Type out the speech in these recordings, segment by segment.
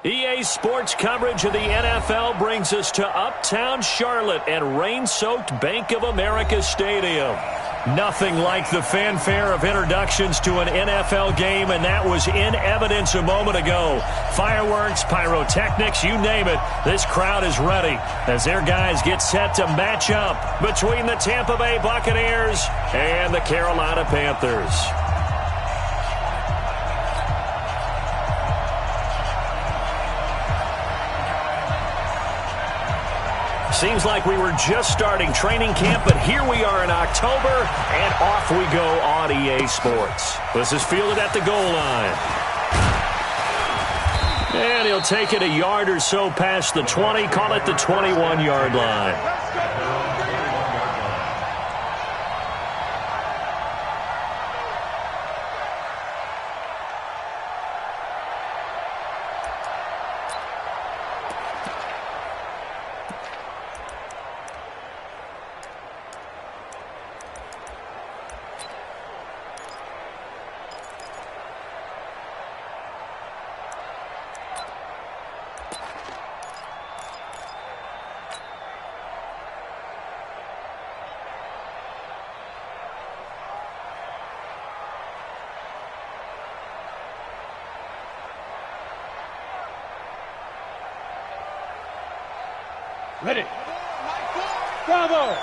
EA Sports coverage of the NFL brings us to Uptown Charlotte and rain-soaked Bank of America Stadium. Nothing like the fanfare of introductions to an NFL game, and that was in evidence a moment ago. Fireworks, pyrotechnics, you name it, this crowd is ready as their guys get set to match up between the Tampa Bay Buccaneers and the Carolina Panthers. Seems like we were just starting training camp, but here we are in October, and off we go on EA Sports. This is fielded at the goal line. And he'll take it a yard or so past the 20, call it the 21-yard line. Ready. Bravo.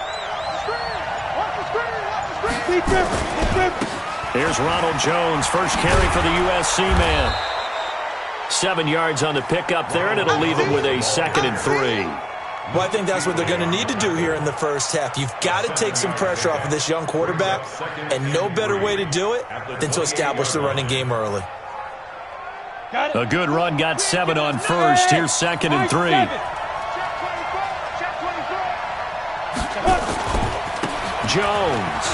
Here's Ronald Jones, first carry for the USC man. 7 yards on the pickup there, and it'll leave him with a 2nd and 3. Well, I think that's what they're going to need to do here in the first half. You've got to take some pressure off of this young quarterback, and no better way to do it than to establish the running game early. A good run got 7 on first. Here's 2nd and 3. Jones.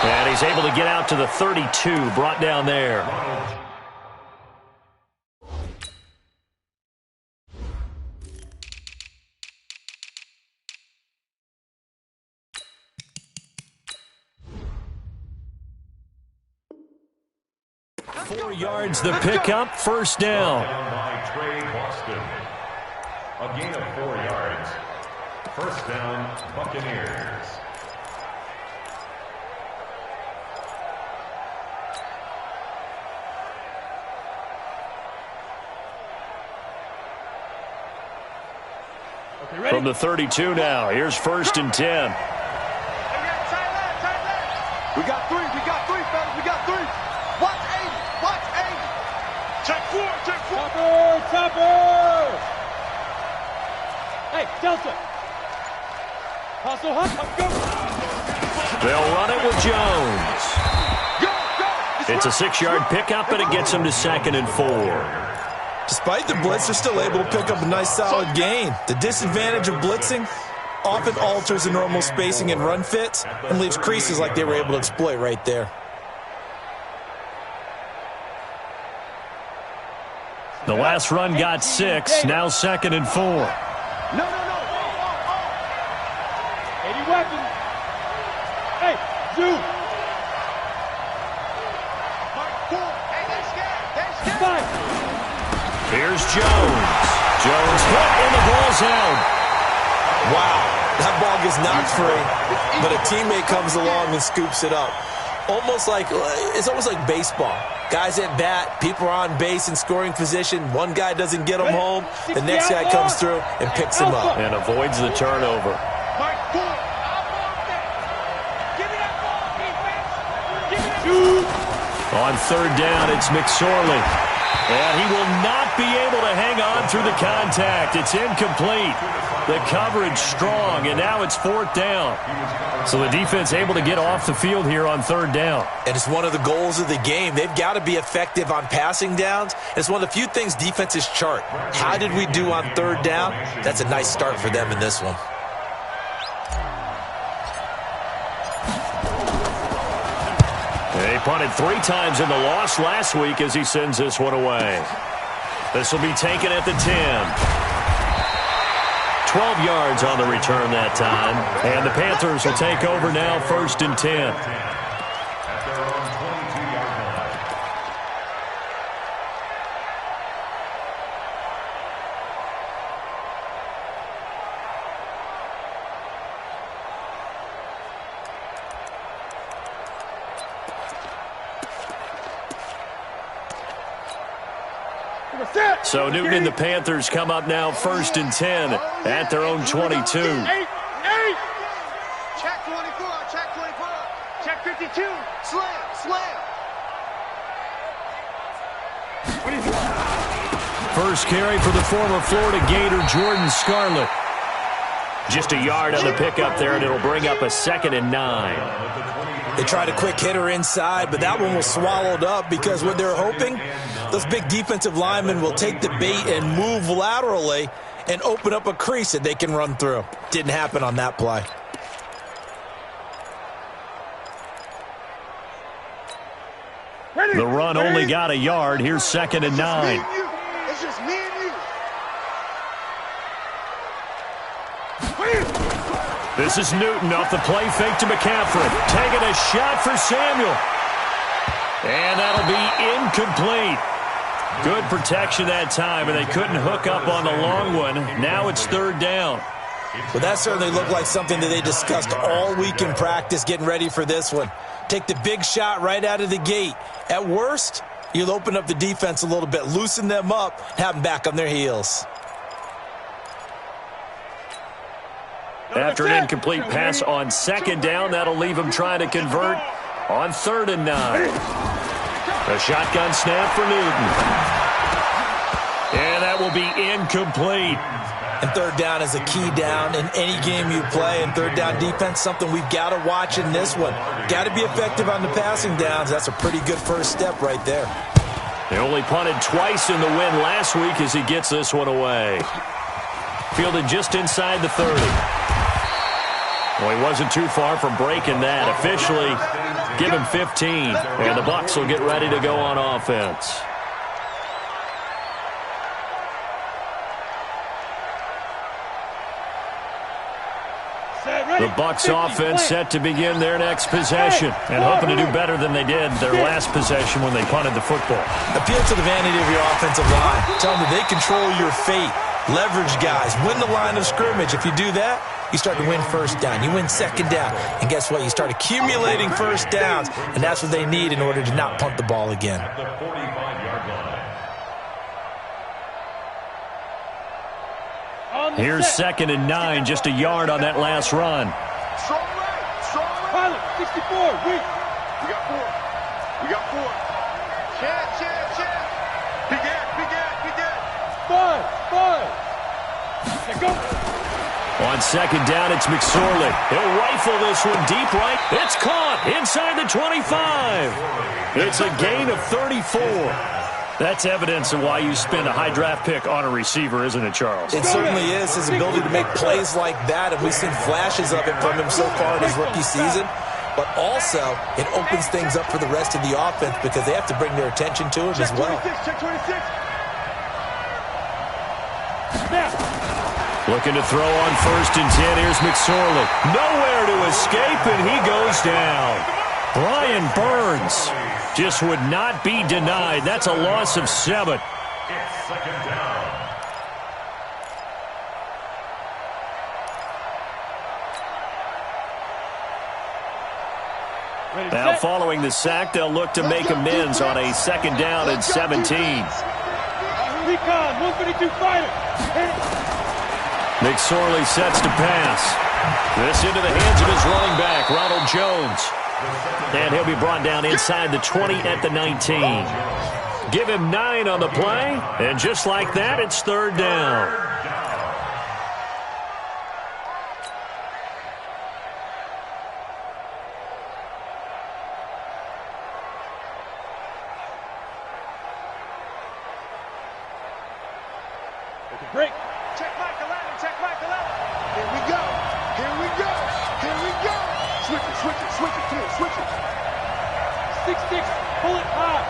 And he's able to get out to the 32, brought down there. Four yards the pickup, first down. A gain of 4 yards. First down, Buccaneers. From the 32 now, here's 1st and 10. We got three, fellas, we got three. Watch 80. Check 4. Chopper. Hey, Delta. Hustle, go. They'll run it with Jones. It's a 6-yard pickup, and it gets him to 2nd and 4. Despite the blitz, they're still able to pick up a nice solid gain. The disadvantage of blitzing often alters the normal spacing and run fits and leaves creases like they were able to exploit right there. The last run got 6, now 2nd and 4. No. 80 weapons. Hey, Zoo. Here's Jones. Jones hit, and the ball's out. Wow, that ball gets knocked free, but a teammate comes along and scoops it up. It's almost like baseball. Guys at bat, people are on base in scoring position. One guy doesn't get him home. The next guy comes through and picks him up. And avoids the turnover. On 3rd down, it's McSorley. And he will not be able to hang on through the contact. It's incomplete. The coverage strong, and now it's 4th down. So the defense able to get off the field here on 3rd down. And it's one of the goals of the game. They've got to be effective on passing downs. It's one of the few things defenses chart. How did we do on 3rd down? That's a nice start for them in this one. They punted 3 times in the loss last week as he sends this one away. This will be taken at the 10. 12 yards on the return that time. And the Panthers will take over now, 1st and 10. So Newton and the Panthers come up now 1st and 10 at their own 22. Check 24, check 24. Check 52. Slam. First carry for the former Florida Gator, Jordan Scarlett. Just a yard on the pickup there, and it'll bring up a 2nd and 9. They tried a quick hitter inside, but that one was swallowed up because what they're hoping, those big defensive linemen will take the bait and move laterally and open up a crease that they can run through. Didn't happen on that play. The run only got a yard. Here's 2nd and 9. It's just me and you. This is Newton off the play fake to McCaffrey. Taking a shot for Samuel. And that'll be incomplete. Good protection that time, and they couldn't hook up on the long one. Now it's 3rd down. Well, that certainly looked like something that they discussed all week in practice getting ready for this one. Take the big shot right out of the gate. At worst, you'll open up the defense a little bit, loosen them up, have them back on their heels. After an incomplete pass on 2nd down, that'll leave him trying to convert on 3rd and 9. A shotgun snap for Newton. And that will be incomplete. And 3rd down is a key down in any game you play. And 3rd down defense, something we've got to watch in this one. Got to be effective on the passing downs. That's a pretty good first step right there. They only punted twice in the win last week as he gets this one away. Fielded just inside the 30. Well, he wasn't too far from breaking that. Officially, give him 15. And the Bucs will get ready to go on offense. The Bucs offense set to begin their next possession and hoping to do better than they did their last possession when they punted the football. Appeal to the vanity of your offensive line. Tell them that they control your fate. Leverage guys. Win the line of scrimmage. If you do that, you start to win 1st down. You win 2nd down. And guess what? You start accumulating 1st downs, and that's what they need in order to not punt the ball again. The 45-yard line. Here's 2nd and 9, just a yard on that last run. Strong right. Pilot, 64, we got 4. We got 4. Check. Big Ed. 5. Let's go. On 2nd down, it's McSorley. He'll rifle this one deep right. It's caught inside the 25. It's a gain of 34. That's evidence of why you spend a high draft pick on a receiver, isn't it, Charles? It certainly is. His ability to make plays like that, and we've seen flashes of it from him so far in his rookie season. But also, it opens things up for the rest of the offense because they have to bring their attention to him as well. Check 26. Looking to throw on 1st and 10. Here's McSorley. Nowhere to escape, and he goes down. Brian Burns just would not be denied. That's a loss of 7. It's 2nd down. Now following the sack, they'll look to make amends on a 2nd down and 17. Recon, 152 fighter. McSorley sets to pass. This into the hands of his running back, Ronald Jones. And he'll be brought down inside the 20 at the 19. Give him 9 on the play, and just like that, it's 3rd down. Break. Check Mike 11. Here we go. Switch it. Come on, switch it. 6-6. Pull it high.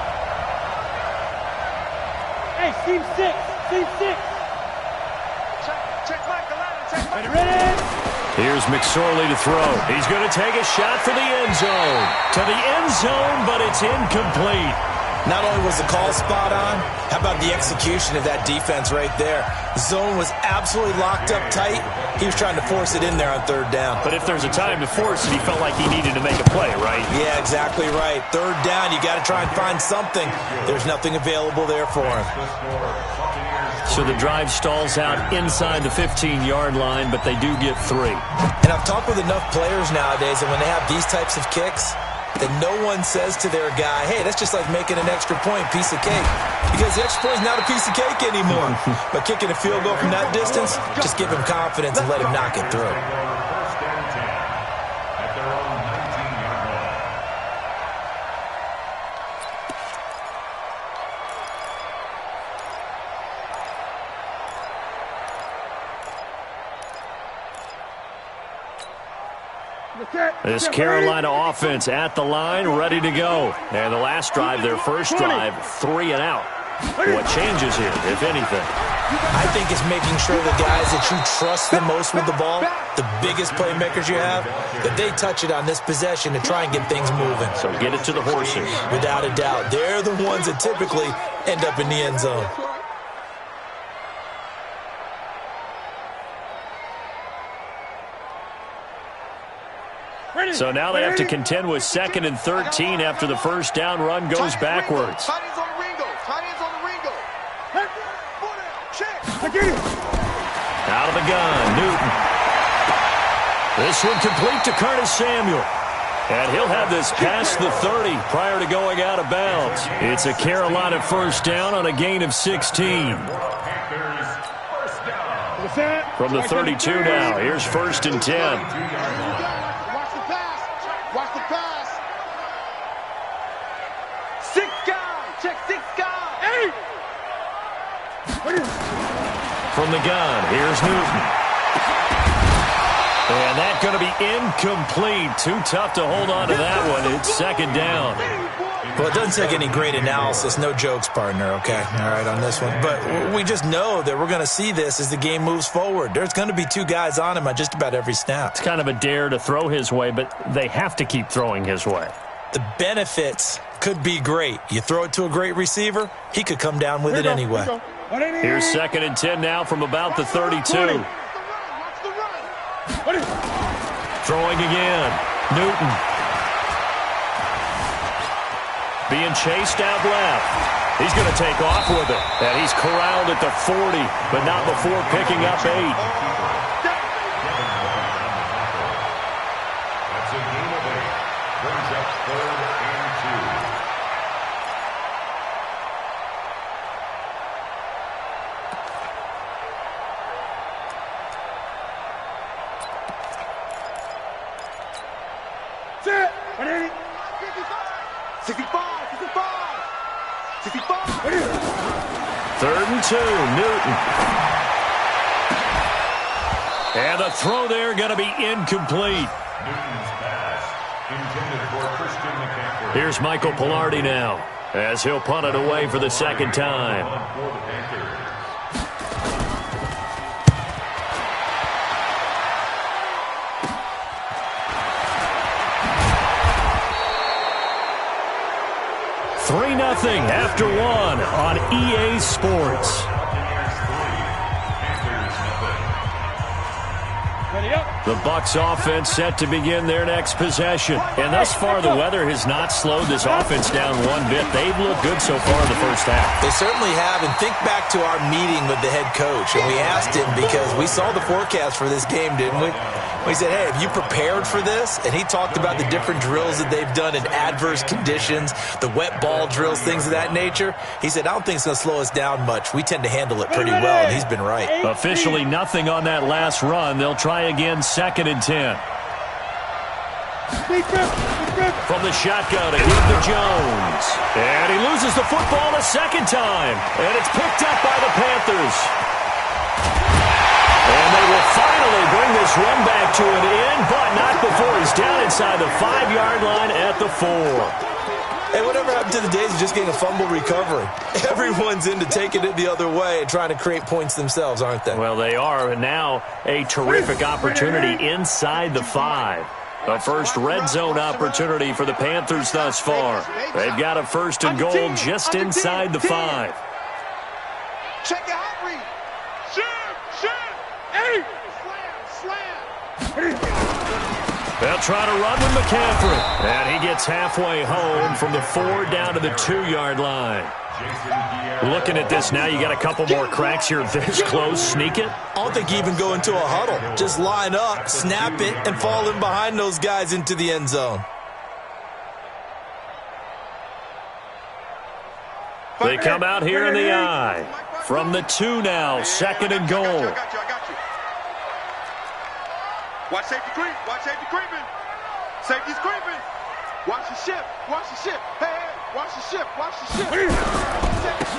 Hey, seam 6. Check Mike 11. Ready? Here's McSorley to throw. He's going to take a shot for the end zone. To the end zone, but it's incomplete. Not only was the call spot on, how about the execution of that defense right there? The zone was absolutely locked up tight. He was trying to force it in there on third down. But if there's a time to force it, he felt like he needed to make a play, right? Yeah, exactly right. Third down, you got to try and find something. There's nothing available there for him. So the drive stalls out inside the 15-yard line, but they do get 3. And I've talked with enough players nowadays, and when they have these types of kicks, that no one says to their guy, hey, that's just like making an extra point, piece of cake. Because the extra point is not a piece of cake anymore. But kicking a field goal from that distance, just give him confidence and let him knock it through. This Carolina offense at the line, ready to go. And the last drive, their first drive, 3 and out. What changes here, if anything? I think it's making sure the guys that you trust the most with the ball, the biggest playmakers you have, that they touch it on this possession to try and get things moving. So get it to the horses. Without a doubt. They're the ones that typically end up in the end zone. So now they have to contend with 2nd and 13 after the first down run goes backwards. Tight ends on the Ringo. Tight ends on the Ringo. Check. Out of the gun, Newton. This one complete to Curtis Samuel. And he'll have this past the 30 prior to going out of bounds. It's a Carolina first down on a gain of 16. From the 32 now, here's 1st and 10. Watch the pass. 6 guys. Check 6 guys. 8. From the gun, here's Newton. And that's going to be incomplete. Too tough to hold on to that one. It's 2nd down. Well, it doesn't take any great analysis. No jokes, partner, okay? All right, on this one. But we just know that we're going to see this as the game moves forward. There's going to be 2 guys on him on just about every snap. It's kind of a dare to throw his way, but they have to keep throwing his way. The benefits could be great. You throw it to a great receiver, he could come down with it anyway. Here's 2nd and 10 now from about the 32. Throwing again. Newton. Being chased out left. He's going to take off with it. And he's corralled at the 40, but not before picking up 8. That's a gain of 8. Brings up 3rd and 3rd and 2, Newton. And the throw there going to be incomplete. Newton's pass intended for Christian McCaffrey. Here's Michael Pilardi now as he'll punt it away for the 2nd time. For the Panthers. Three 3-0 after 1 on EA Sports. The Bucs offense set to begin their next possession. And thus far, the weather has not slowed this offense down one bit. They've looked good so far in the first half. They certainly have. And think back to our meeting with the head coach. And we asked him because we saw the forecast for this game, didn't we? We said, hey, have you prepared for this? And he talked about the different drills that they've done in adverse conditions, the wet ball drills, things of that nature. He said, I don't think it's going to slow us down much. We tend to handle it pretty well, and he's been right. Officially nothing on that last run. They'll try again, 2nd and 10. From the shotgun to give to Jones. And he loses the football a second time. And it's picked up by the Panthers. And they will finally bring this run back to an end, but not before he's down inside the 5-yard line at the 4. Hey, whatever happened to the days of just getting a fumble recovery? Everyone's into taking it the other way and trying to create points themselves, aren't they? Well, they are. And now a terrific opportunity inside the 5. The first red zone opportunity for the Panthers thus far. They've got a first and goal just inside the 5. Check your hot read. Hey! Slam! They'll try to run with McCaffrey. And he gets halfway home from the 4 down to the 2-yard line. Looking at this now, you got a couple more cracks here this close. Sneak it? I don't think you even go into a huddle. Just line up, snap it, and fall in behind those guys into the end zone. They come out here in the I. From the 2 now, second and goal. I got you. Watch safety creep. Watch safety creeping. Safety's creeping. Watch the ship. Hey, watch the ship.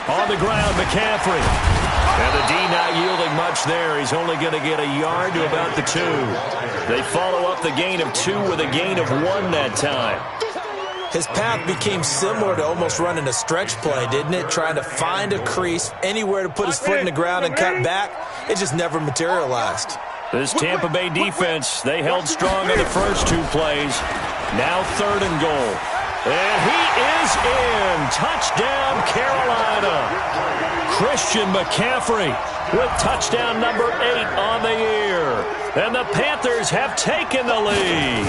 On the ground, McCaffrey. And the D not yielding much there. He's only going to get a yard to about the 2. They follow up the gain of 2 with a gain of 1 that time. His path became similar to almost running a stretch play, didn't it? Trying to find a crease, anywhere to put his foot in the ground and cut back. It just never materialized. This Tampa Bay defense, they held strong on the first 2 plays. Now third and goal. And he is in. Touchdown, Carolina. Christian McCaffrey with touchdown number 8 on the year. And the Panthers have taken the lead.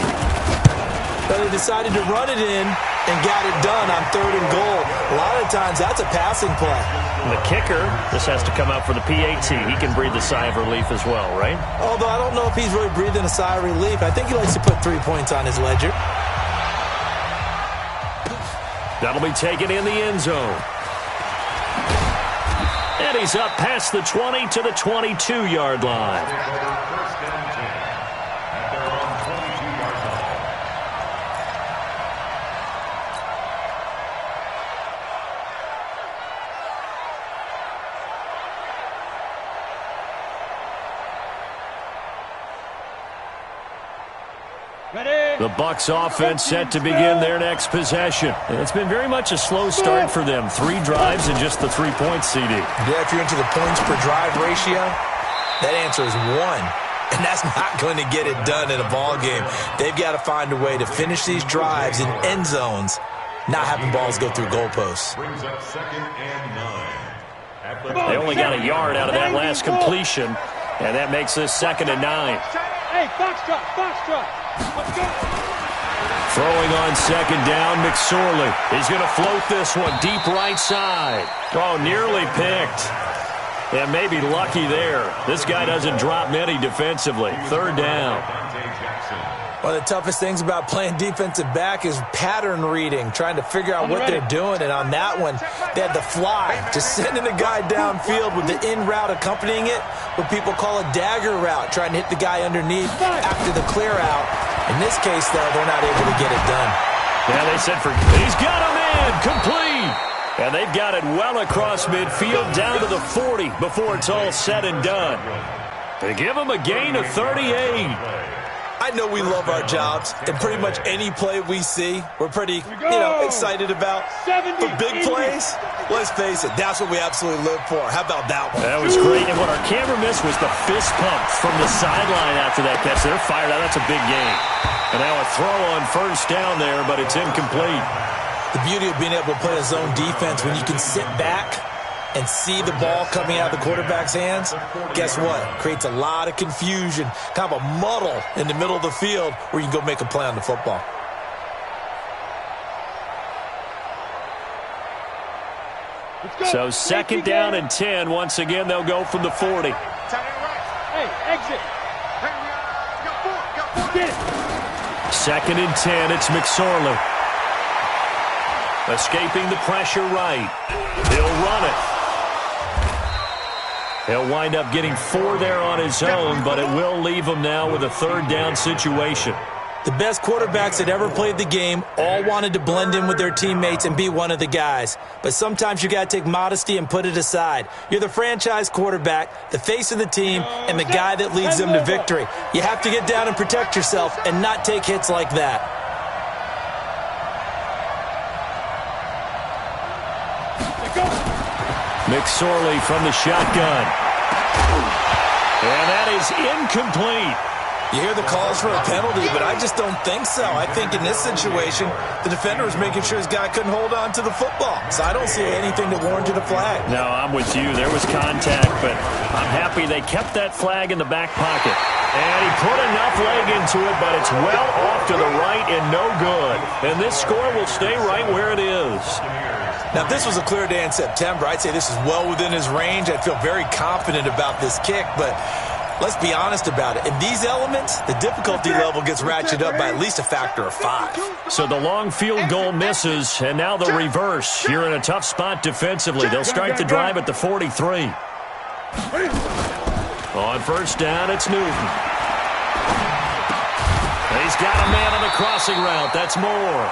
But they decided to run it in and got it done on third and goal. A lot of times that's a passing play. And the kicker, this has to come out for the PAT. He can breathe a sigh of relief as well, right? Although I don't know if he's really breathing a sigh of relief. I think he likes to put 3 points on his ledger. That'll be taken in the end zone. And he's up past the 20 to the 22-yard line. First and 10 at their own 22-yard line. The Bucs offense set to begin their next possession. And it's been very much a slow start for them. 3 drives and just the 3 points, CD. Yeah, if you're into the points per drive ratio, that answer is 1. And that's not going to get it done in a ball game. They've got to find a way to finish these drives in end zones, not having balls go through goalposts. Brings up second and 9. They only got a yard out of that last completion, and that makes this second and 9. Hey, foxtrot. Let's go. Throwing on second down, McSorley. He's going to float this one deep right side. Oh, nearly picked. And maybe lucky there. This guy doesn't drop many defensively. Third down. One of the toughest things about playing defensive back is pattern reading, trying to figure out what they're doing. And on that one, they had the fly, just sending a guy downfield with the in route accompanying it, what people call a dagger route, trying to hit the guy underneath after the clear out. In this case, though, they're not able to get it done. Yeah, they said he's got him in, complete. And they've got it well across midfield down to the 40 before it's all said and done. They give him a gain of 38. I know we love our jobs, and pretty much any play we see, we're pretty, excited about. But big plays, let's face it, that's what we absolutely live for. How about that one? That was great, and what our camera missed was the fist pump from the sideline after that catch. They're fired out. That's a big game. And now a throw on first down there, but it's incomplete. The beauty of being able to play a zone defense when you can sit back and see the ball coming out of the quarterback's hands, guess what? Creates a lot of confusion, kind of a muddle in the middle of the field where you can go make a play on the football. So second down and 10. Once again, they'll go from the 40. Hey, exit. Hey, we got 4. Get it. Second and 10, it's McSorley. Escaping the pressure right. He'll run it. He'll wind up getting 4 there on his own, but it will leave him now with a third down situation. The best quarterbacks that ever played the game all wanted to blend in with their teammates and be one of the guys. But sometimes you got to take modesty and put it aside. You're the franchise quarterback, the face of the team, and the guy that leads them to victory. You have to get down and protect yourself and not take hits like that. McSorley from the shotgun. And that is incomplete. You hear the calls for a penalty, but I just don't think so. I think in this situation, the defender was making sure his guy couldn't hold on to the football. So I don't see anything that warranted a flag. No, I'm with you. There was contact, but I'm happy they kept that flag in the back pocket. And he put enough leg into it, but it's well off to the right and no good. And this score will stay right where it is. Now, if this was a clear day in September, I'd say this is well within his range. I'd feel very confident about this kick, but let's be honest about it. In these elements, the difficulty level gets ratcheted up by at least a factor of 5. So the long field goal misses, and now the reverse. You're in a tough spot defensively. They'll start the drive at the 43. On first down, it's Newton. He's got a man on the crossing route. That's Moore.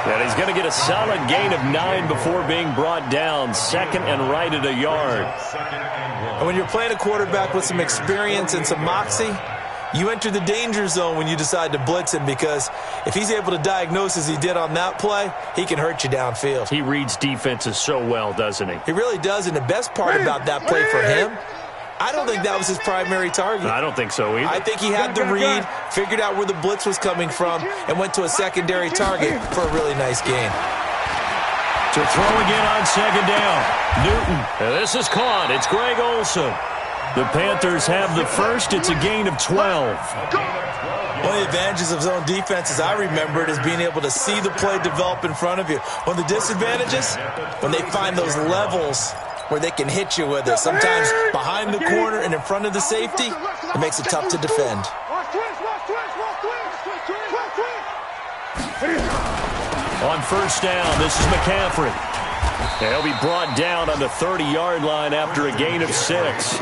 And he's going to get a solid gain of 9 before being brought down. Second and right at a yard. And when you're playing a quarterback with some experience and some moxie, you enter the danger zone when you decide to blitz him, because if he's able to diagnose as he did on that play, he can hurt you downfield. He reads defenses so well, doesn't he? He really does, and the best part about that play for him, I don't think that was his primary target. I don't think so either. I think he had the read, figured out where the blitz was coming from, and went to a secondary target for a really nice gain. To throw again on second down. Newton. And this is caught. It's Greg Olsen. The Panthers have the first. It's a gain of 12. One of the advantages of zone defense, as I remember it, is being able to see the play develop in front of you. One of the disadvantages, when they find those levels where they can hit you with it. Sometimes behind the corner and in front of the safety, it makes it tough to defend. On first down, this is McCaffrey. He'll be brought down on the 30-yard line after a gain of 6.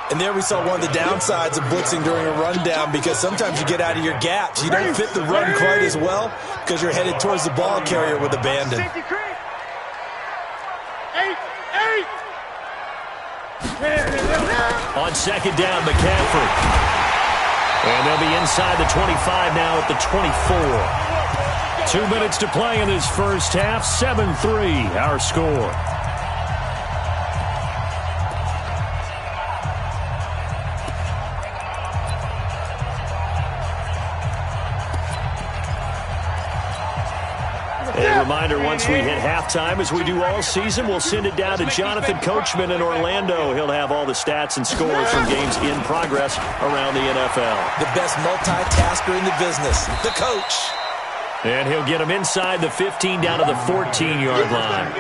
And there we saw one of the downsides of blitzing during a rundown, because sometimes you get out of your gaps. You don't fit the run quite as well because you're headed towards the ball carrier with abandon. On second down, McCaffrey. And they'll be inside the 25 now at the 24. 2 minutes to play in this first half. 7-3, our score. A reminder, once we hit halftime, as we do all season, we'll send it down to Jonathan Coachman in Orlando. He'll have all the stats and scores from games in progress around the NFL. The best multitasker in the business, the coach. And he'll get him inside the 15 down to the 14-yard line.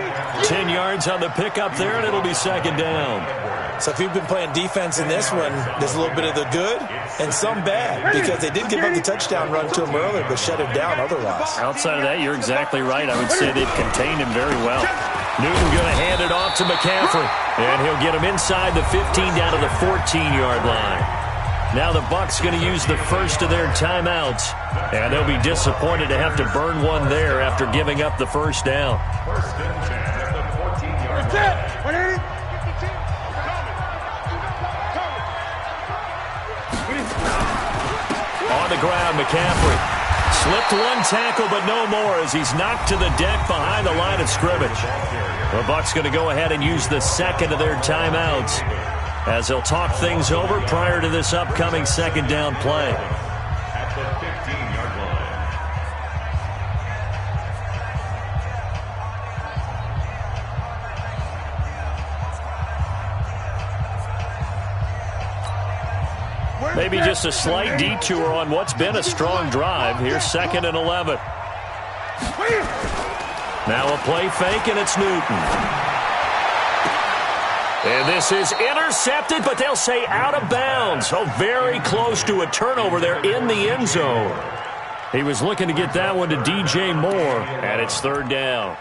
10 yards on the pickup there, and it'll be second down. So if you've been playing defense in this one, there's a little bit of the good and some bad, because they did give up the touchdown run to him earlier, but shut him down otherwise. Outside of that, you're exactly right. I would say they've contained him very well. Newton going to hand it off to McCaffrey, and he'll get him inside the 15 down to the 14-yard line. Now the Bucs going to use the first of their timeouts, and they'll be disappointed to have to burn one there after giving up the first down. First and 10 at the 14-yard line. On the ground, McCaffrey. Slipped one tackle, but no more, as he's knocked to the deck behind the line of scrimmage. The Bucs going to go ahead and use the second of their timeouts, as they'll talk things over prior to this upcoming second down play. At the 15-yard line. Maybe just a slight detour on what's been a strong drive. Here's second and 11. Now a play fake, and it's Newton. And this is intercepted, but they'll say out of bounds. Oh, very close to a turnover there in the end zone. He was looking to get that one to DJ Moore, and it's third down.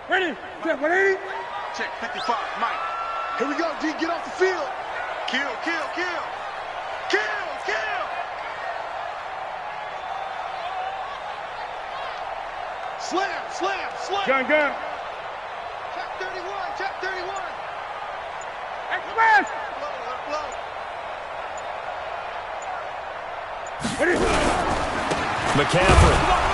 Ready? Check 180. Check 55, Mike. Here we go, D. Get off the field. Kill, kill, kill. Kill, kill. Slam, slam, slam. Gun. Check 31, check 31. Express. Blow. McCaffrey.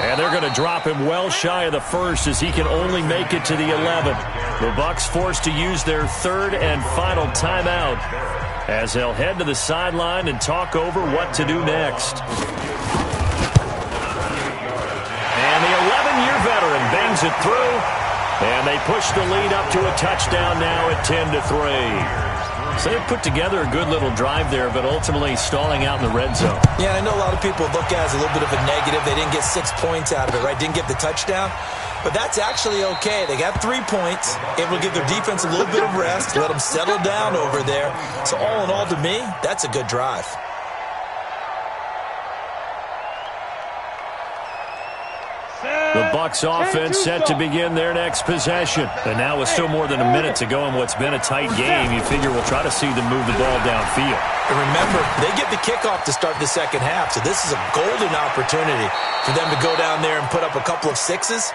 And they're going to drop him well shy of the first as he can only make it to the 11. The Bucs forced to use their third and final timeout as they'll head to the sideline and talk over what to do next. And the 11-year veteran bangs it through, and they push the lead up to a touchdown now at 10-3. So they put together a good little drive there, but ultimately stalling out in the red zone. Yeah, I know a lot of people look at it as a little bit of a negative. They didn't get 6 points out of it, right? Didn't get the touchdown. But that's actually okay. They got 3 points, able to give their defense a little bit of rest, let them settle down over there. So all in all, to me, that's a good drive. The Bucs offense set to begin their next possession. And now with still more than a minute to go in what's been a tight game, you figure we'll try to see them move the ball downfield. And remember, they get the kickoff to start the second half, so this is a golden opportunity for them to go down there and put up a couple of sixes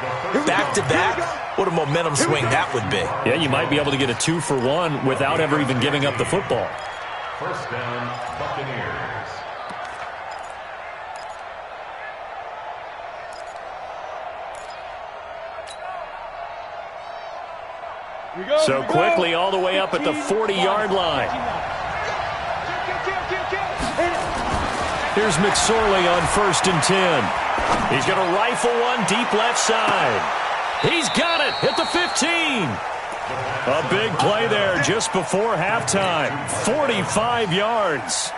back-to-back. What a momentum swing that would be. Yeah, you might be able to get a 2-for-1 without ever even giving up the football. First down, Buccaneers. So quickly all the way up at the 40-yard line. Here's McSorley on 1st and 10. He's going to rifle one deep left side. He's got it at the 15. A big play there just before halftime. 45 yards.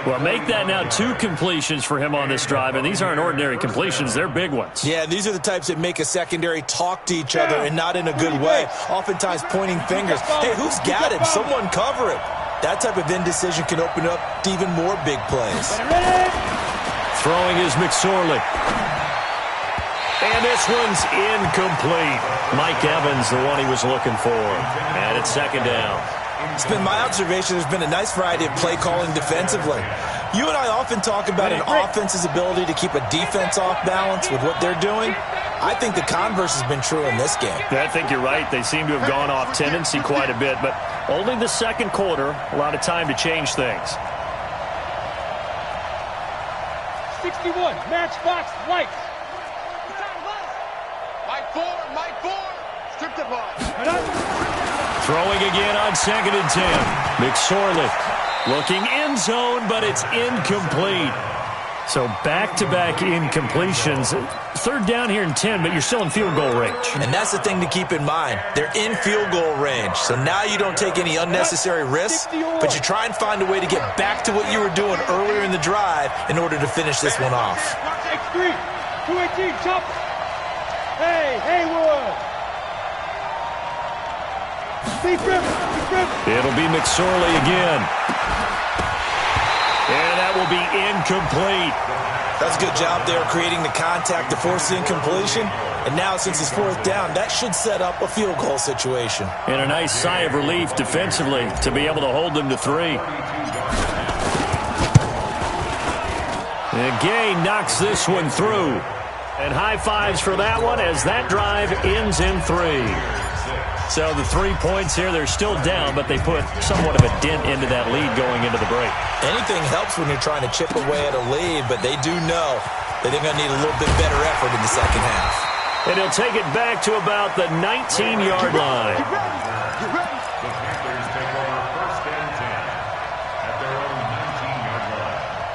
Well, make that now 2 completions for him on this drive, and these aren't ordinary completions. They're big ones. Yeah, these are the types that make a secondary talk to each other and not in a good way, oftentimes pointing fingers. Hey, who's got him? Someone cover him. That type of indecision can open up to even more big plays. Throwing is McSorley. And this one's incomplete. Mike Evans, the one he was looking for. And it's 2nd down. It's been my observation there's been a nice variety of play calling defensively. You and I often talk about an offense's ability to keep a defense off balance with what they're doing. I think the converse has been true in this game. I think you're right. They seem to have gone off tendency quite a bit, but only the second quarter, a lot of time to change things. 61, matchbox, white. Mike 4, strip the ball. Throwing again on 2nd and 10. McSorley looking end zone, but it's incomplete. So back-to-back incompletions. 3rd down here in 10, but you're still in field goal range. And that's the thing to keep in mind. They're in field goal range. So now you don't take any unnecessary risks, but you try and find a way to get back to what you were doing earlier in the drive in order to finish this one off. X3, 218, chop. Hey, Haywood. It'll be McSorley again. And that will be incomplete. That's a good job there creating the contact to force the incompletion. And now since it's 4th down, that should set up a field goal situation. And a nice sigh of relief defensively to be able to hold them to 3. And Gay knocks this one through. And high fives for that one as that drive ends in 3. So the 3 points here, they're still down, but they put somewhat of a dent into that lead going into the break. Anything helps when you're trying to chip away at a lead, but they do know that they're going to need a little bit better effort in the second half. And he'll take it back to about the 19-yard line. The Panthers take over 1st and 10 at their own 19-yard line.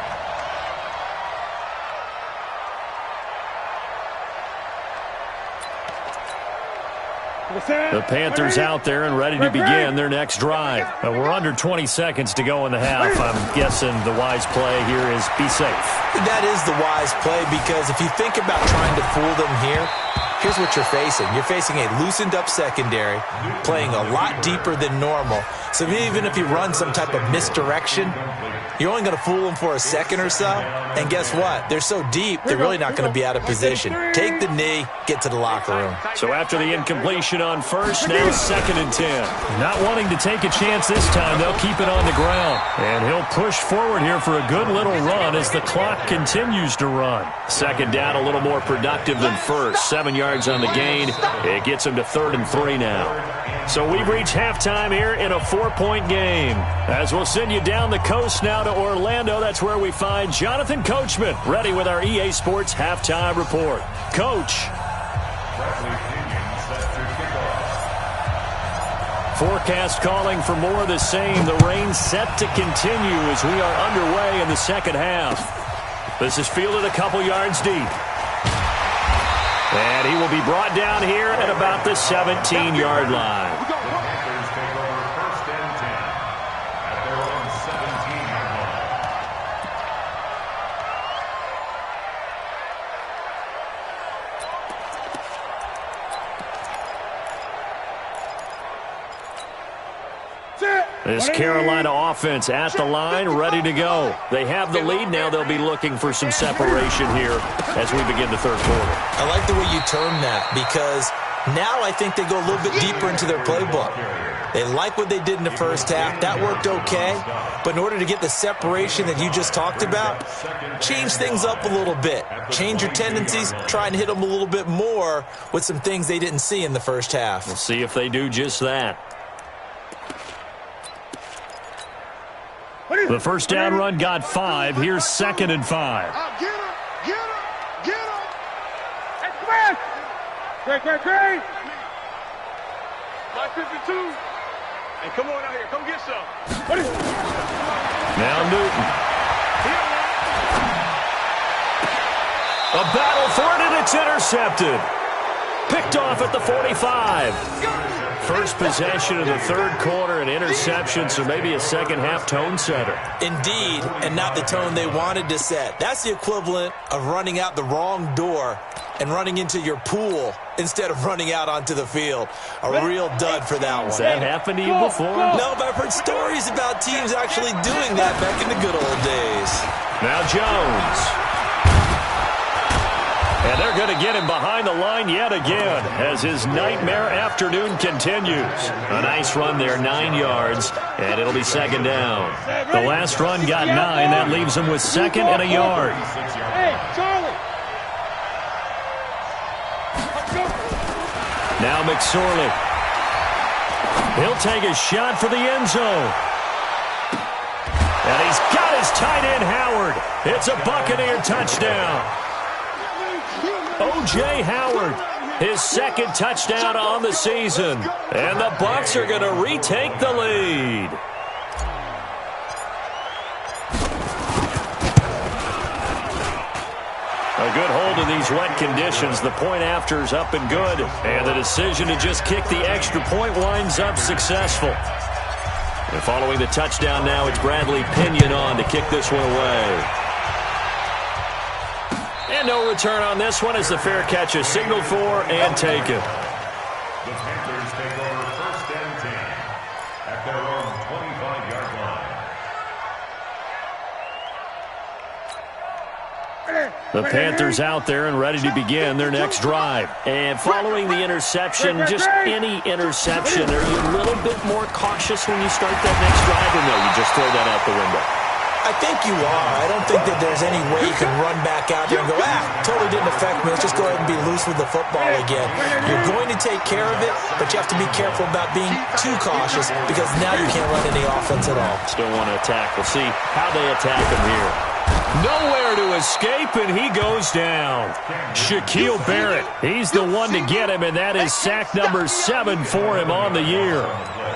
The Panthers out there and ready to begin their next drive. We're under 20 seconds to go in the half. I'm guessing the wise play here is be safe. That is the wise play because if you think about trying to fool them here, here's what you're facing. You're facing a loosened up secondary, playing a lot deeper than normal. So even if you run some type of misdirection, you're only going to fool them for a second or so. And guess what? They're so deep, they're really not going to be out of position. Take the knee, get to the locker room. So after the incompletion on 1st, now 2nd and 10. Not wanting to take a chance this time, they'll keep it on the ground. And he'll push forward here for a good little run as the clock continues to run. 2nd down, a little more productive than 1st. 7 yards on the gain. It gets him to 3rd and 3 now. So we've reached halftime here in a 4 4-point game. As we'll send you down the coast now to Orlando, that's where we find Jonathan Coachman, ready with our EA Sports halftime report. Coach. Forecast calling for more of the same. The rain set to continue as we are underway in the second half. This is fielded a couple yards deep. And he will be brought down here at about the 17-yard line. The Panthers take over first and 10 at their own 17-yard line. This Carolina offense at the line, ready to go. They have the lead. Now they'll be looking for some separation here as we begin the third quarter. I like the way you term that, because now I think they go a little bit deeper into their playbook. They like what they did in the first half. That worked okay. But in order to get the separation that you just talked about, change things up a little bit. Change your tendencies. Try and hit them a little bit more with some things they didn't see in the first half. We'll see if they do just that. The first down run got 5. Here's 2nd and 5. Get him! Get him! Get him! Hey, come on! Great! My 52. Hey, come on out here. Come get some. Now Newton. A battle for it, and it's intercepted. Picked off at the 45. First possession of the third quarter, an interception, so maybe a second-half tone setter. Indeed, and not the tone they wanted to set. That's the equivalent of running out the wrong door and running into your pool instead of running out onto the field. A real dud for that one. Has that happened to you before? No, but I've heard stories about teams actually doing that back in the good old days. Now Jones. And they're going to get him behind the line yet again as his nightmare afternoon continues. A nice run there, 9 yards, and it'll be second down. The last run got 9. That leaves him with 2nd and a yard. Hey, Charlie! Now McSorley. He'll take a shot for the end zone. And he's got his tight end, Howard. It's a Buccaneer touchdown. O.J. Howard, his 2nd touchdown on the season. And the Bucs are going to retake the lead. A good hold in these wet conditions. The point after is up and good. And the decision to just kick the extra point winds up successful. And following the touchdown now, it's Bradley Pinion on to kick this one away. And no return on this one as the fair catch is signaled for and taken. The Panthers take over first and 10 at their own 25-yard line. The Panthers out there and ready to begin their next drive. And following the interception, just any interception, are you a little bit more cautious when you start that next drive, or no, you just throw that out the window? I think you are. I don't think that there's any way you can run back out there and go, totally didn't affect me. Let's just go ahead and be loose with the football again. You're going to take care of it, but you have to be careful about being too cautious because now you can't run any offense at all. Still want to attack. We'll see how they attack him here. Nowhere to escape, and he goes down. Shaquille Barrett, he's the one to get him, and that is sack number 7 for him on the year.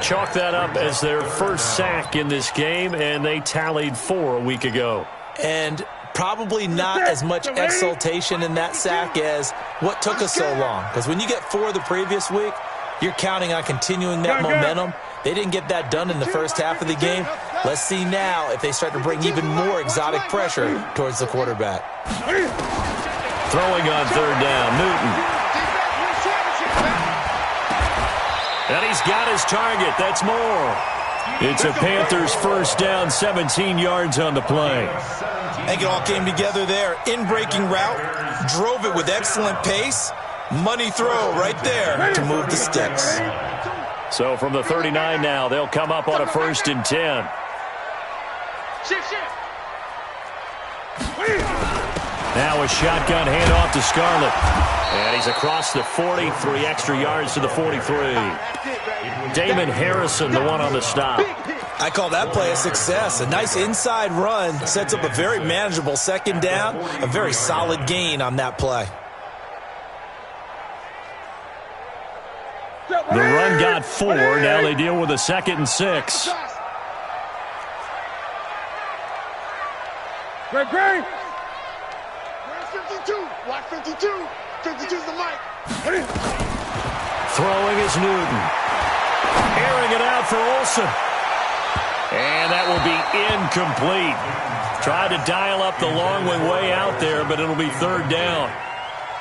Chalk that up as their first sack in this game, and they tallied 4 a week ago. And probably not as much exultation in that sack as what took us so long. Because when you get 4 the previous week, you're counting on continuing that momentum. They didn't get that done in the first half of the game. Let's see now if they start to bring even more exotic pressure towards the quarterback. Throwing on third down, Newton. And he's got his target. That's more. It's a Panthers first down, 17 yards on the play. I think it all came together there. In-breaking route, drove it with excellent pace. Money throw right there to move the sticks. So from the 39 now, they'll come up on a 1st and 10. Now a shotgun handoff to Scarlett. And he's across the 40, 3 extra yards to the 43. Damon Harrison, the one on the stop. I call that play a success. A nice inside run sets up a very manageable second down. A very solid gain on that play. The run got 4. Now they deal with a 2nd and 6. Great. 52. Watch 52. 52's the mic. Throwing is Newton. Airing it out for Olsen. And that will be incomplete. Tried to dial up the long way out there, but it'll be 3rd down.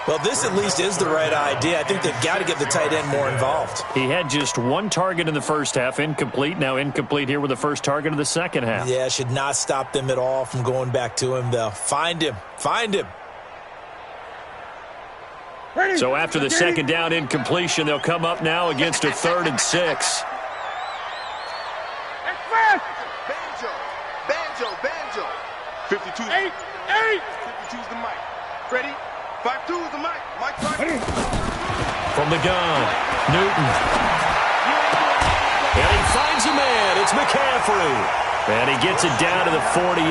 Well, this at least is the right idea. I think they've got to get the tight end more involved. He had just 1 target in the first half, incomplete. Now incomplete here with the first target of the second half. Yeah, should not stop them at all from going back to him, though. Find him. So after the second down incompletion, they'll come up now against a 3rd and 6. Banjo. 52. 52's the mic. Ready? 52's the mic. Mike 52. From the gun, Newton. And he finds a man. It's McCaffrey. And he gets it down to the 48,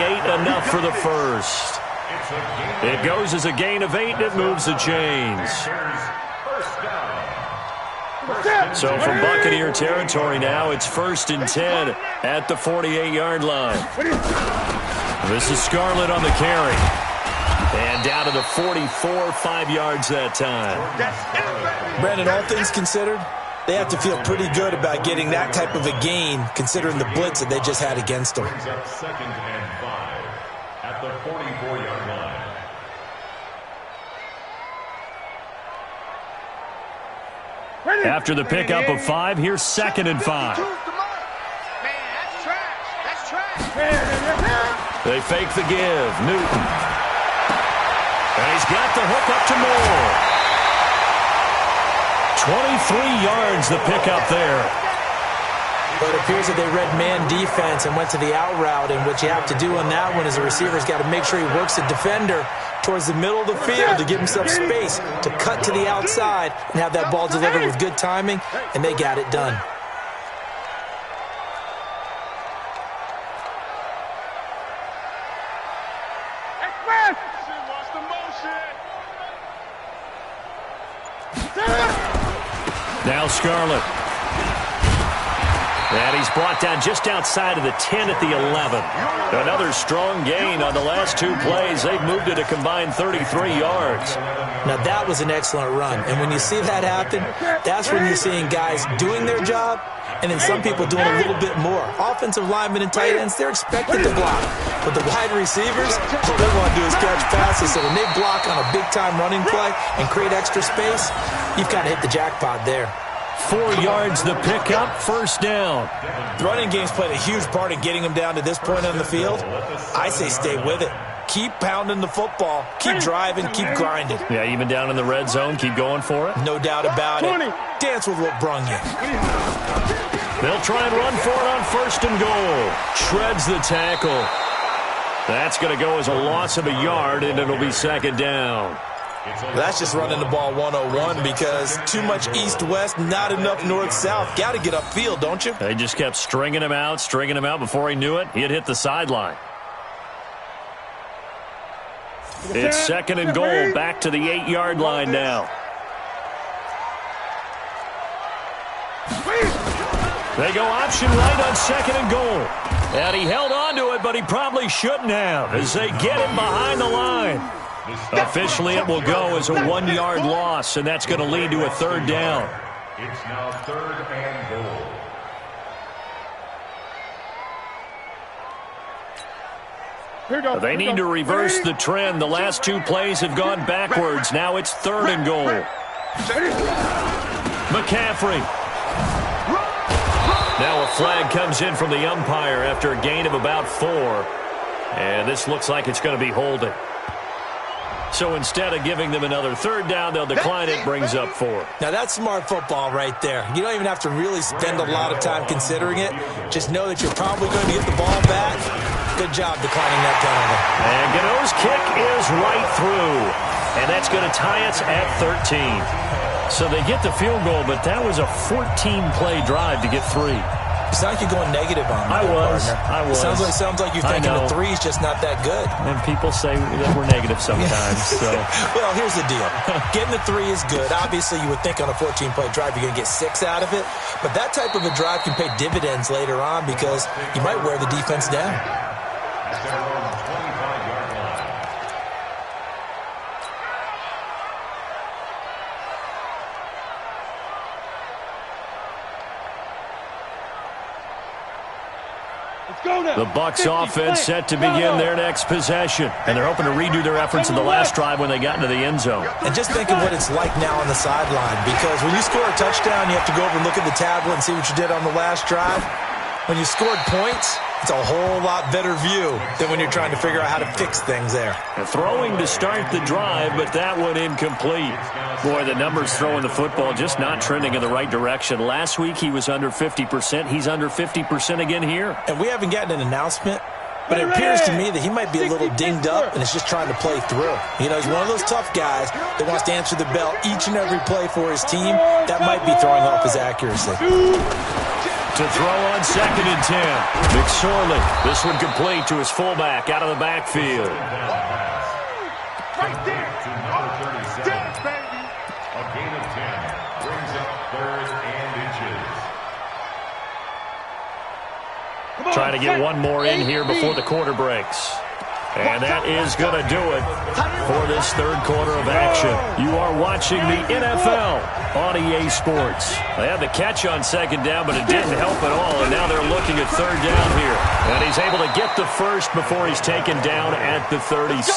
enough for the first. It goes as a gain of 8, and it moves the chains. So from Buccaneer territory now, it's 1st and 10 at the 48-yard line. This is Scarlett on the carry. And down to the 44, 5 yards that time. Brandon, all things considered, they have to feel pretty good about getting that type of a gain, considering the blitz that they just had against them. 2nd and 5 at the 44-yard line. After the pickup of 5, here's 2nd and 5. Man, that's trash. They fake the give. Newton. And he's got the hook up to Moore. 23 yards the pickup there. But it appears that they read man defense and went to the out route, and what you have to do on that one is the receiver's got to make sure he works the defender towards the middle of the field to give himself space to cut to the outside and have that ball delivered with good timing, and they got it done. Now Scarlett. And he's brought down just outside of the 10 at the 11. Another strong gain on the last 2 plays. They've moved it a combined 33 yards. Now that was an excellent run. And when you see that happen, that's when you're seeing guys doing their job and then some people doing a little bit more. Offensive linemen and tight ends, they're expected to block. But the wide receivers, all they want to do is catch passes. So when they block on a big-time running play and create extra space, you've got to hit the jackpot there. 4 yards the pickup, 1st down. The running game's played a huge part in getting them down to this point on the field. I say stay with it. Keep pounding the football. Keep driving. Keep grinding. Yeah, even down in the red zone, keep going for it. No doubt about it. Dance with what brung you. They'll try and run for it on 1st and goal. Shreds the tackle. That's going to go as a loss of a yard, and it'll be 2nd down. That's just running the ball 101 because too much east-west, not enough north-south. Got to get upfield, don't you? They just kept stringing him out. Before he knew it, he had hit the sideline. It's 2nd and goal, back to the 8-yard line now. They go option right on 2nd and goal. And he held on to it, but he probably shouldn't have as they get him behind the line. Officially, it will go as a 1-yard loss, and that's going to lead to a 3rd down. It's now 3rd and goal. They need to reverse the trend. The last 2 plays have gone backwards. Now it's 3rd and goal. McCaffrey. Now a flag comes in from the umpire after a gain of about 4. And this looks like it's going to be holding. So instead of giving them another 3rd down, they'll decline it, brings up 4. Now that's smart football right there. You don't even have to really spend a lot of time considering it. Just know that you're probably going to get the ball back. Good job declining that penalty. And Gano's kick is right through. And that's going to tie us at 13. So they get the field goal, but that was a 14-play drive to get 3. It's not like you're going negative on me. I was. Sounds like you're thinking the 3's just not that good. And people say that we're negative sometimes. So. Well, here's the deal. Getting the 3 is good. Obviously, you would think on a 14-play drive you're going to get 6 out of it. But that type of a drive can pay dividends later on because you might wear the defense down. The Bucs offense set to begin their next possession. And they're hoping to redo their efforts in the last drive when they got into the end zone. And just think of what it's like now on the sideline. Because when you score a touchdown, you have to go over and look at the tablet and see what you did on the last drive. When you scored points, it's a whole lot better view than when you're trying to figure out how to fix things there. And throwing to start the drive, but that one incomplete. Boy, the numbers throwing the football just not trending in the right direction. Last week he was under 50%. He's under 50% again here. And we haven't gotten an announcement, but it appears to me that he might be a little dinged up and is just trying to play through. You know, he's one of those tough guys that wants to answer the bell each and every play for his team. That might be throwing off his accuracy. To throw on 2nd and 10. McSorley. This one complete to his fullback out of the backfield. Right there. Dance, baby. A gain of 10 brings up 3rd and inches. Trying to get one more in here before the quarter breaks. And that is going to do it for this third quarter of action. You are watching the NFL on EA Sports. They had the catch on 2nd down, but it didn't help at all. And now they're looking at 3rd down here. And he's able to get the first before he's taken down at the 36.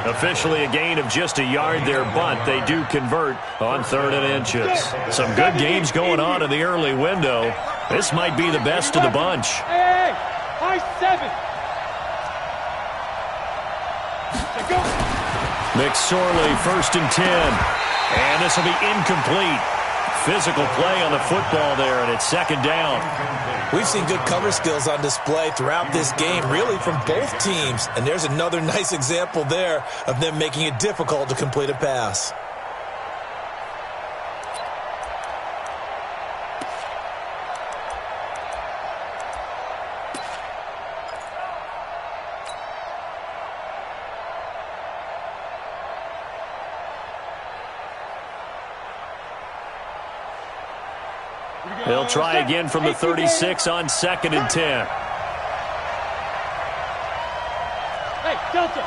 Officially a gain of just a yard there, but they do convert on 3rd and inches. Some good games going on in the early window. This might be the best of the bunch. Hey, high 7. McSorley, 1st and 10. And this will be incomplete. Physical play on the football there, and it's 2nd down. We've seen good cover skills on display throughout this game, really from both teams. And there's another nice example there of them making it difficult to complete a pass. They'll try again from the 36 on 2nd and 10. Hey, Delta.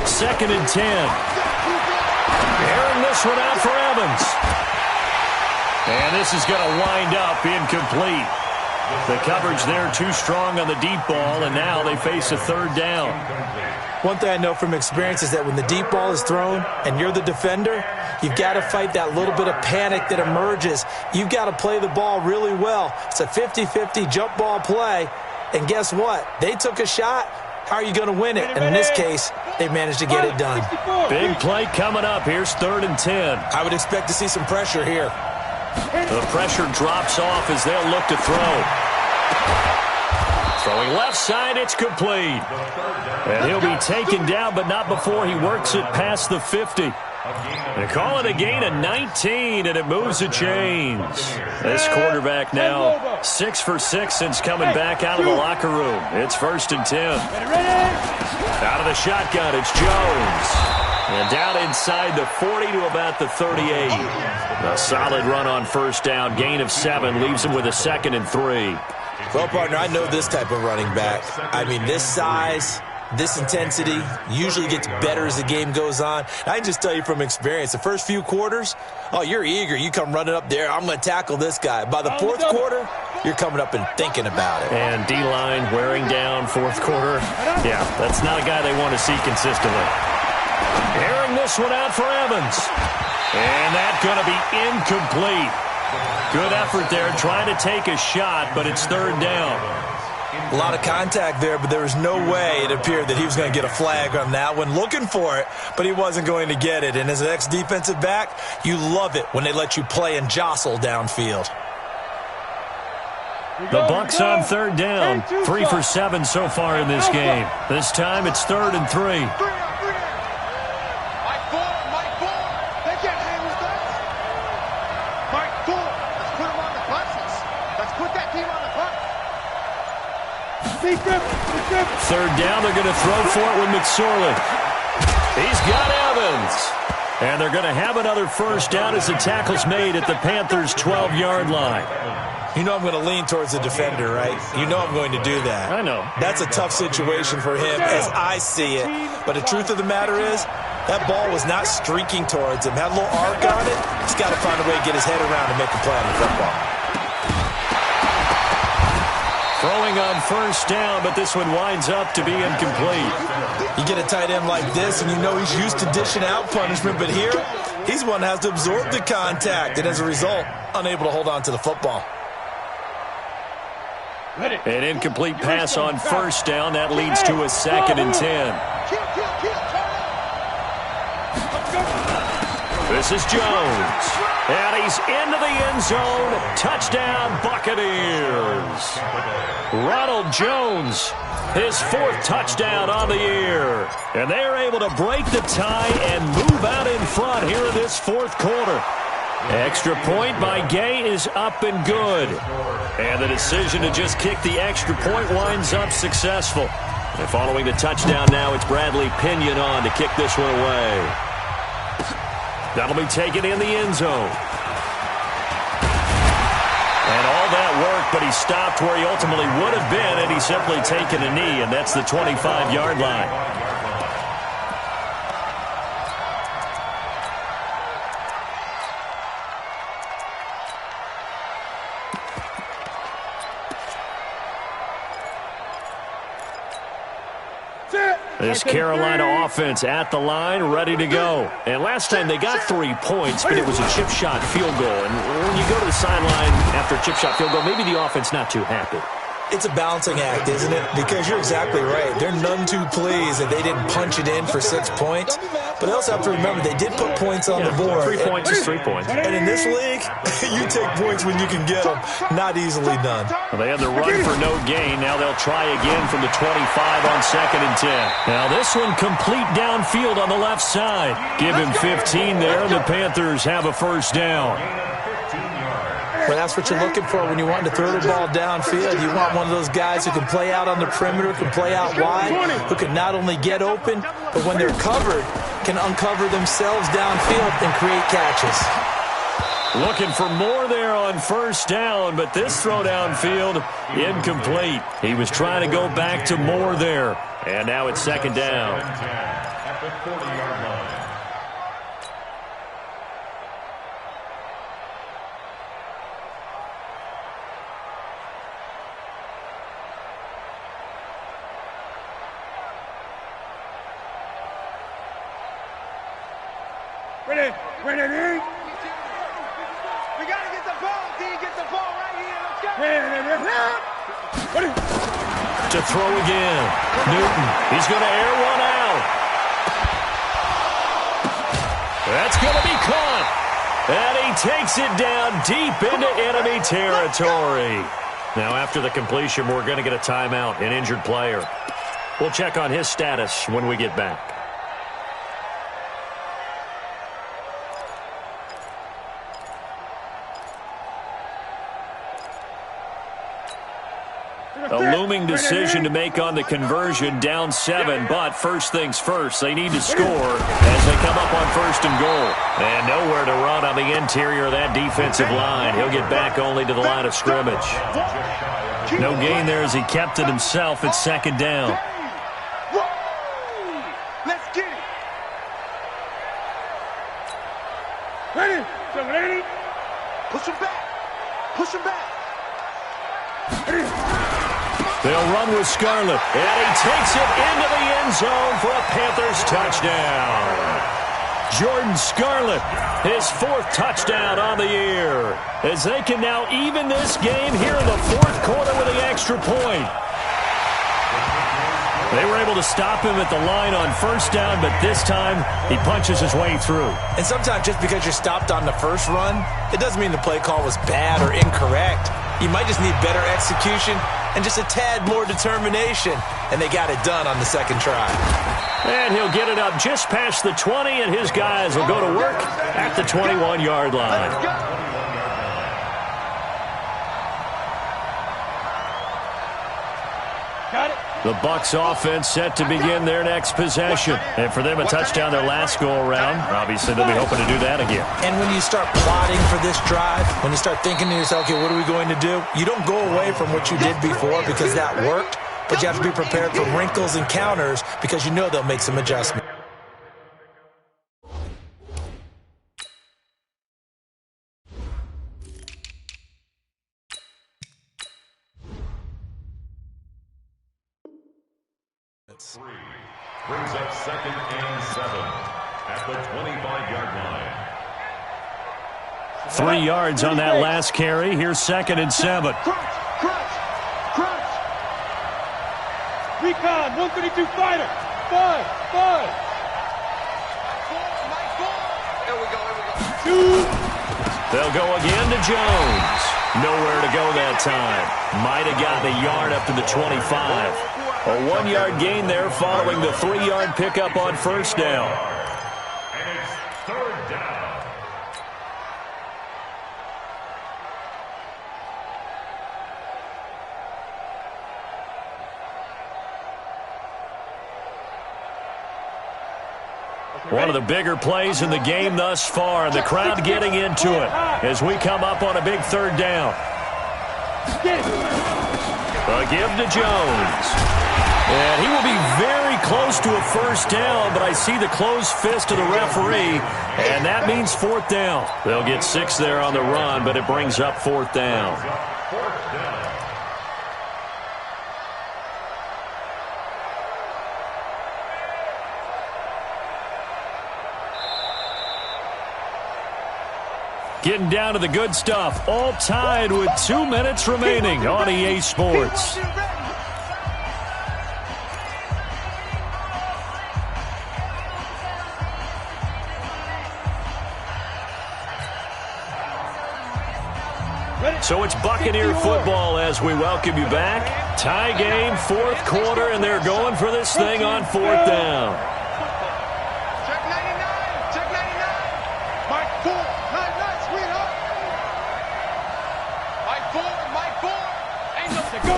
2nd and 10. Airing this one out for Evans. And this is going to wind up incomplete. The coverage there too strong on the deep ball, and now they face a 3rd down. One thing I know from experience is that when the deep ball is thrown and you're the defender, you've got to fight that little bit of panic that emerges. You've got to play the ball really well. It's a 50-50 jump ball play, and guess what? They took a shot. How are you going to win it? And in this case, they managed to get it done. Big play coming up. Here's 3rd and 10. I would expect to see some pressure here. The pressure drops off as they'll look to throw. Throwing left side, it's complete. And he'll be taken down, but not before he works it past the 50. They call it a gain of 19, and it moves the chains. This quarterback now 6 for 6 since coming back out of the locker room. It's 1st and 10. Out of the shotgun, it's Jones. And down inside the 40 to about the 38. A solid run on 1st down. Gain of 7 leaves him with a 2nd and 3. Well, partner, I know this type of running back. I mean, this size, this intensity usually gets better as the game goes on. I can just tell you from experience, the first few quarters, oh, you're eager. You come running up there, I'm going to tackle this guy. By the 4th quarter, you're coming up and thinking about it. And D-line wearing down 4th quarter. Yeah, that's not a guy they want to see consistently. Airing this one out for Evans. And that's going to be incomplete. Good effort there, trying to take a shot, but it's 3rd down. A lot of contact there, but there was no way it appeared that he was going to get a flag on that one. Looking for it, but he wasn't going to get it. And as an ex-defensive back, you love it when they let you play and jostle downfield. The Bucs on third down. 3 for 7 so far in this game. This time it's 3rd and 3. Mike 4. They can't hang with us. Mike 4. Let's put them on the buses. Let's put that team on the bus. 3rd down, they're going to throw for it with McSorley. He's got Evans. And they're going to have another 1st down as the tackle's made at the Panthers' 12-yard line. You know I'm going to lean towards the defender, right? You know I'm going to do that. I know. That's a tough situation for him as I see it. But the truth of the matter is, that ball was not streaking towards him. Had a little arc on it. He's got to find a way to get his head around and make a play on the football. Throwing on 1st down, but this one winds up to be incomplete. You get a tight end like this, and you know he's used to dishing out punishment, but here, he's one that has to absorb the contact, and as a result, unable to hold on to the football. An incomplete pass on 1st down. That leads to a 2nd and 10. This is Jones. And he's into the end zone. Touchdown, Buccaneers. Ronald Jones, his 4th touchdown on the year. And they're able to break the tie and move out in front here in this 4th quarter. Extra point by Gay is up and good. And the decision to just kick the extra point winds up successful. And following the touchdown now, it's Bradley Pinion on to kick this one away. That'll be taken in the end zone. And all that work, but he stopped where he ultimately would have been, and he's simply taken a knee, and that's the 25-yard line. This Carolina offense at the line, ready to go. And last time they got 3 points, but it was a chip shot field goal. And when you go to the sideline after a chip shot field goal, maybe the offense not too happy. It's a balancing act, isn't it? Because you're exactly right. They're none too pleased that they didn't punch it in for 6 points. But they also have to remember they did put points on the board. 3 points is 3 points. And in this league, you take points when you can get them. Not easily done. Well, they had the run for no gain. Now they'll try again from the 25 on 2nd and 10. Now this one complete downfield on the left side. Give him 15 there, and the Panthers have a 1st down. Well, that's what you're looking for when you want to throw the ball downfield. You want one of those guys who can play out on the perimeter, can play out wide, who can not only get open, but when they're covered, can uncover themselves downfield and create catches. Looking for more there on 1st down, but this throw downfield, incomplete. He was trying to go back to more there, and now it's 2nd down. At the 40-yard line. Ready? We gotta get the ball, D. Get the ball right here. Let's go. Ready? To throw again. Newton, he's going to air one out. That's going to be caught. And he takes it down deep into enemy territory. Now after the completion, we're going to get a timeout, an injured player. We'll check on his status when we get back. A looming decision to make on the conversion, down 7, but first things first, they need to score as they come up on 1st and goal. And nowhere to run on the interior of that defensive line. He'll get back only to the line of scrimmage. No gain there as he kept it himself at 2nd down. Let's get it. Ready? Ready? Push him back. Push him back. They'll run with Scarlett, and he takes it into the end zone for a Panthers touchdown. Jordan Scarlett, his 4th touchdown on the year, as they can now even this game here in the 4th quarter with the extra point. They were able to stop him at the line on first down, but this time he punches his way through. And sometimes just because you're stopped on the first run, it doesn't mean the play call was bad or incorrect. You might just need better execution and just a tad more determination. And they got it done on the second try. And he'll get it up just past the 20, and his guys will go to work at the 21-yard line. Got it. The Bucs offense set to begin their next possession. And for them, a touchdown their last go-around. Obviously, they'll be hoping to do that again. And when you start plotting for this drive, when you start thinking to yourself, okay, what are we going to do? You don't go away from what you did before because that worked, but you have to be prepared for wrinkles and counters because you know they'll make some adjustments. Brings up 2nd and 7 at the 25-yard line. 3 yards on that last carry. Here's 2nd and 7. Crunch. Recon, 132 fighter. 5. Here we go. 2. They'll go again to Jones. Nowhere to go that time. Might have gotten a yard up to the 25. A 1-yard gain there following the 3-yard pickup on first down. And it's 3rd down. One of the bigger plays in the game thus far, and the crowd getting into it as we come up on a big 3rd down. A give to Jones. And he will be very close to a first down, but I see the closed fist of the referee, and that means 4th down. They'll get 6 there on the run, but it brings up 4th down. Getting down to the good stuff, all tied with 2 minutes remaining on EA Sports. So it's Buccaneer football as we welcome you back. Tie game, 4th quarter, and they're going for this thing on 4th down. Check 99. Mike 4. Nice, sweetheart. Mike 4. Ain't no to go.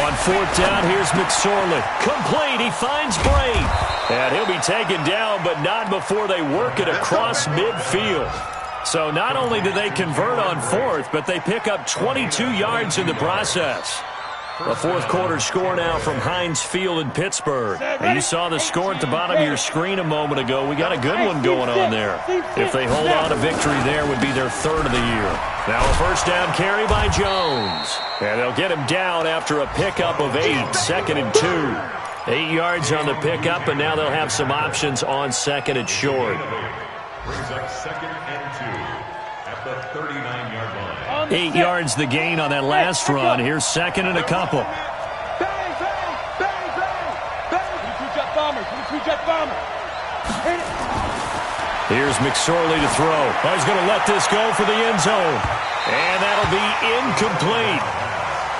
On 4th down, here's McSorley. Complete, he finds Brain. And he'll be taken down, but not before they work it across midfield. So not only do they convert on 4th, but they pick up 22 yards in the process. A 4th quarter score now from Heinz Field in Pittsburgh. And you saw the score at the bottom of your screen a moment ago. We got a good one going on there. If they hold on, a victory there would be their 3rd of the year. Now a first down carry by Jones. And they'll get him down after a pickup of 8, 2nd and 2. 8 yards on the pickup, and now they'll have some options on 2nd and short. Brings up 2nd and 2 at the 39-yard line. 8 yards the gain on that last run. Here's 2nd and a couple. Bang. 22-jet bomber. Here's McSorley to throw. Oh, he's going to let this go for the end zone. And that'll be incomplete.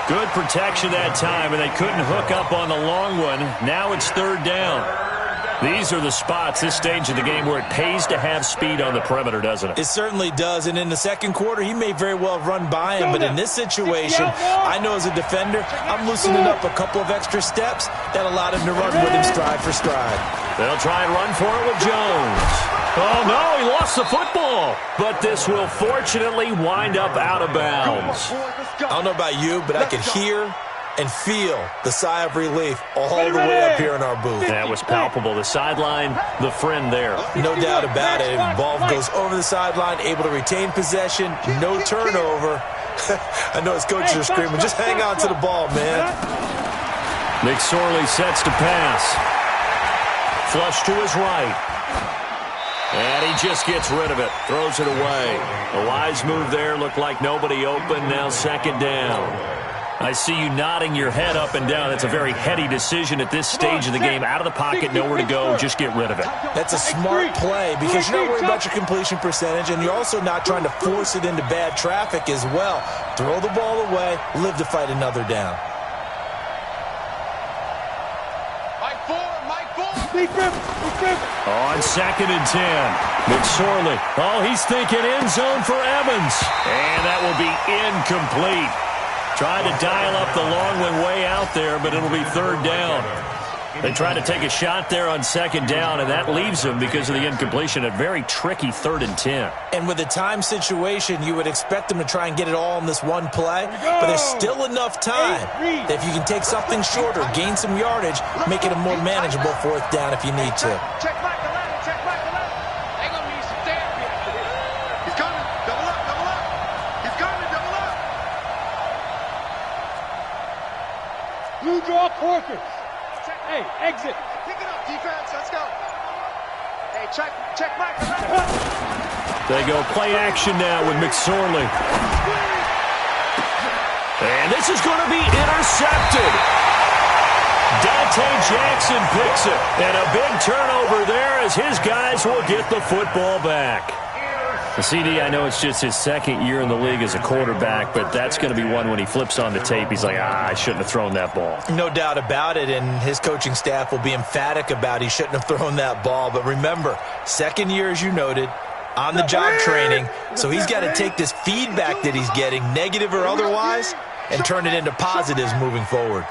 Good protection that time, and they couldn't hook up on the long one. Now it's 3rd down. These are the spots, this stage of the game, where it pays to have speed on the perimeter, doesn't it? It certainly does, and in the 2nd quarter, he may very well run by him, but in this situation, I know as a defender, I'm loosening up a couple of extra steps that allowed him to run with him stride for stride. They'll try and run for it with Jones. Oh, no, he lost the football. But this will fortunately wind up out of bounds. I don't know about you, but I could hear and feel the sigh of relief all the way up here in our booth. That was palpable. The sideline, the friend there. No doubt about it. Ball goes over the sideline, able to retain possession, no turnover. I know his coaches are screaming, just hang on to the ball, man. McSorley sets to pass. Flush to his right. And he just gets rid of it. Throws it away. A wise move there. Looked like nobody open. Now 2nd down. I see you nodding your head up and down. That's a very heady decision at this stage of the game. Out of the pocket, nowhere to go. Just get rid of it. That's a smart play because you're not worried about your completion percentage, and you're also not trying to force it into bad traffic as well. Throw the ball away, live to fight another down. On 2nd and 10, McSorley. Oh, he's thinking end zone for Evans. And that will be incomplete. Tried to dial up the long one way out there, but it'll be 3rd down. They tried to take a shot there on 2nd down, and that leaves them, because of the incompletion, a very tricky 3rd and 10. And with a time situation, you would expect them to try and get it all in this one play, but there's still enough time that if you can take something shorter, gain some yardage, make it a more manageable 4th down if you need to. Check back the ladder, check back the ladder. They gonna need some therapy after this. He's coming, double up, double up. He's coming, double up. Blue draw Corkers. Hey, exit. Pick it up, defense, let's go. Hey, check back the ladder. They go play action now with McSorley. And this is going to be intercepted. Dante Jackson picks it. And a big turnover there as his guys will get the football back. The CD, I know it's just his 2nd year in the league as a quarterback, but that's going to be one when he flips on the tape, he's like, I shouldn't have thrown that ball. No doubt about it, and his coaching staff will be emphatic about he shouldn't have thrown that ball. But remember, 2nd year, as you noted, on-the-job training, so he's got to take this feedback that he's getting, negative or otherwise, and turn it into positives moving forward.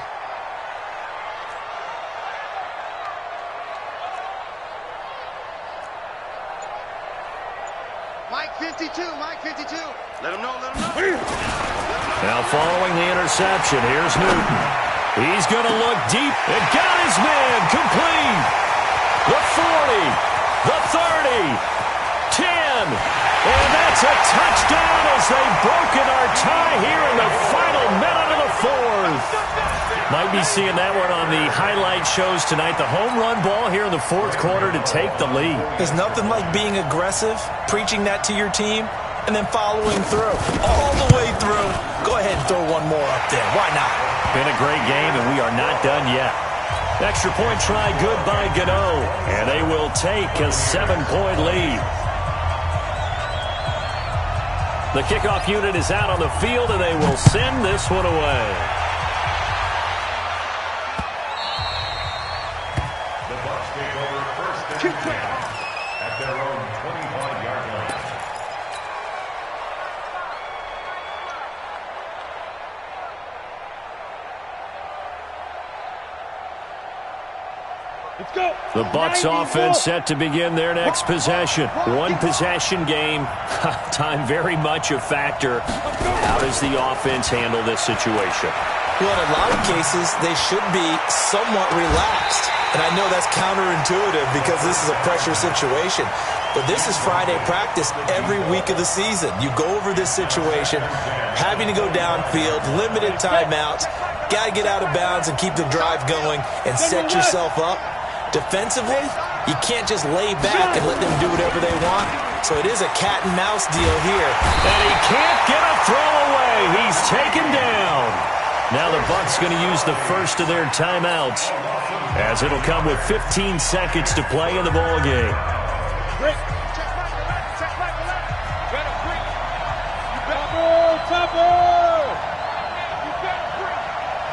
Mike 52, Mike 52. Let him know, let him know. Now following the interception, here's Newton. He's going to look deep and got his man complete. The 40, the 30, 10, and that's a touchdown as they've broken our tie here in the final minute of the 4th. Might be seeing that one on the highlight shows tonight. The home run ball here in the 4th quarter to take the lead. There's nothing like being aggressive, preaching that to your team, and then following through. All the way through. Go ahead and throw one more up there. Why not? Been a great game, and we are not done yet. Extra point try good by Gano, and they will take a 7-point lead. The kickoff unit is out on the field, and they will send this one away. The Bucs take over 1st and 10 at their own 25-yard line. Let's go. The Bucs offense set to begin their next possession. One possession game. Time very much a factor. How does the offense handle this situation? Well, in a lot of cases, they should be somewhat relaxed. And I know that's counterintuitive because this is a pressure situation. But this is Friday practice every week of the season. You go over this situation, having to go downfield, limited timeouts, got to get out of bounds and keep the drive going and set yourself up. Defensively, you can't just lay back and let them do whatever they want. So it is a cat and mouse deal here. And he can't get a throw away. He's taken down. Now the Bucs going to use the first of their timeouts, as it'll come with 15 seconds to play in the ball game.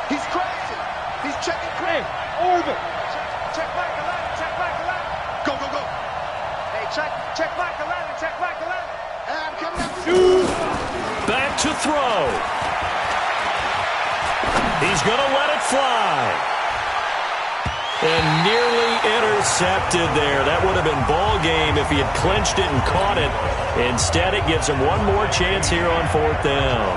He's crazy. He's checking crazy. Orbit. Check back the ladder, check back the ladder. Go, go, go. Hey, check back the ladder, check back the ladder. Hey, I'm coming up. Back to throw. He's going to let it fly. And nearly intercepted there. That would have been ball game if he had clinched it and caught it. Instead, it gives him one more chance here on 4th down.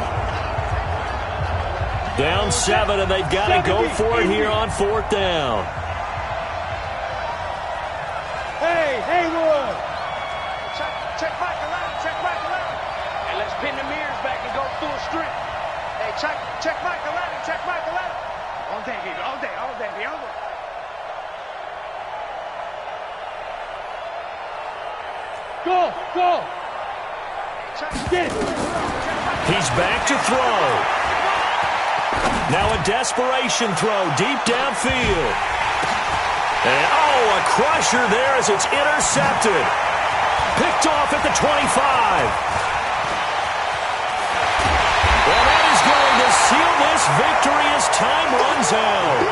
Down 7, and they've got to go for it here on 4th down. Hey, Haywood. Check back the ladder, check back the ladder. And let's pin the mirrors back and go full strength. Hey, check back the ladder, check back the ladder. All day, baby, all day, all day, baby, all day. Go, go. Get it. He's back to throw. Now a desperation throw deep downfield. And, a crusher there as it's intercepted. Picked off at the 25. Well, that is going to seal this victory as time runs out.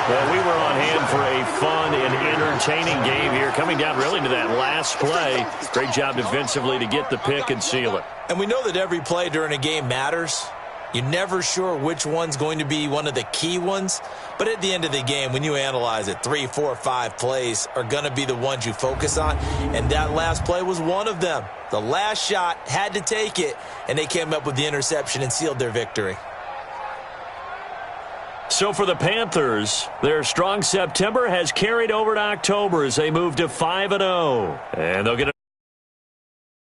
Well, we were on hand for a fun and entertaining game here, coming down really to that last play. Great job defensively to get the pick and seal it. And we know that every play during a game matters. You're never sure which one's going to be one of the key ones. But at the end of the game, when you analyze it, 3, 4, 5 plays are going to be the ones you focus on. And that last play was one of them. The last shot had to take it, and they came up with the interception and sealed their victory. So for the Panthers, their strong September has carried over to October as they move to 5-0. And they'll get